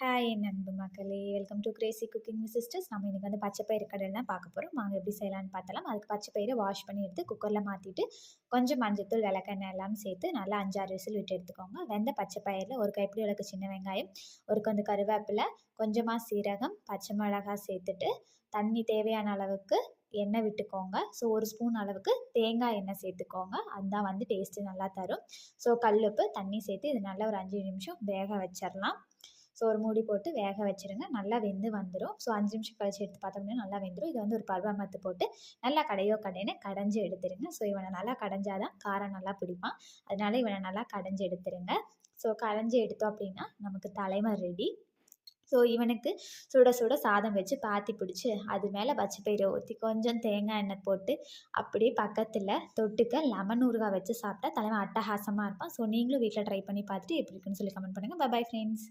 Hi என் அன்பு மக்களே, welcome to Crazy cooking with sisters. நம்ம இன்றைக்கி வந்து பச்சைப்பயிறு கடல் தான் பார்க்க போகிறோம். வாங்க எப்படி செய்யலான்னு பார்த்தலாம். அதுக்கு பச்சைப்பயிரை வாஷ் பண்ணி எடுத்து குக்கரில் மாற்றிட்டு கொஞ்சம் மஞ்சத்தூள் விளக்கெண்ணெய் எல்லாம் சேர்த்து நல்லா 5-6 விசில் விட்டு எடுத்துக்கோங்க. வெந்த பச்சைப்பயிரில் ஒரு கைப்பிடி அளவுக்கு சின்ன வெங்காயம், ஒரு கொஞ்சம் கருவேப்பிலை, கொஞ்சமாக சீரகம், பச்சை மிளகாய் சேர்த்துட்டு தண்ணி தேவையான அளவுக்கு எண்ணெய் விட்டுக்கோங்க. ஸோ ஒரு ஸ்பூன் அளவுக்கு தேங்காய் எண்ணெய் சேர்த்துக்கோங்க. அதுதான் வந்து டேஸ்ட்டு நல்லா தரும். ஸோ கல்லுப்பு தண்ணி சேர்த்து இது நல்லா ஒரு 5 நிமிஷம் வேக வச்சிடலாம். ஸோ ஒரு மூடி போட்டு வேக வச்சுருங்க. நல்லா வெந்து வந்துடும். ஸோ 5 நிமிஷம் கழிச்சு எடுத்து பார்த்தோம்னா நல்லா வெந்துடும். இதை வந்து ஒரு பருவமத்து போட்டு நல்லா கடைன்னு கடைஞ்சி எடுத்துருங்க. ஸோ இவனை நல்லா கடைஞ்சாதான் காரம் நல்லா பிடிப்பான். அதனால இவனை நல்லா கடைஞ்சி எடுத்துருங்க. ஸோ கடைஞ்சி எடுத்தோம் அப்படின்னா நமக்கு தலைமை ரெடி. ஸோ இவனுக்கு சுட சுட சாதம் வச்சு பாத்தி பிடிச்சி அது மேலே பச்சைப்பயிரை ஊற்றி கொஞ்சம் தேங்காய் எண்ணெய் போட்டு அப்படியே பக்கத்தில் தொட்டுக்க லெமன் ஊறுகாய் வச்சு சாப்பிட்டா தலைமை அட்டகாசமாக இருப்பான். ஸோ நீங்களும் வீட்டில் ட்ரை பண்ணி பார்த்துட்டு எப்படி இருக்குன்னு சொல்லி கமெண்ட் பண்ணுங்கள். Bye friends.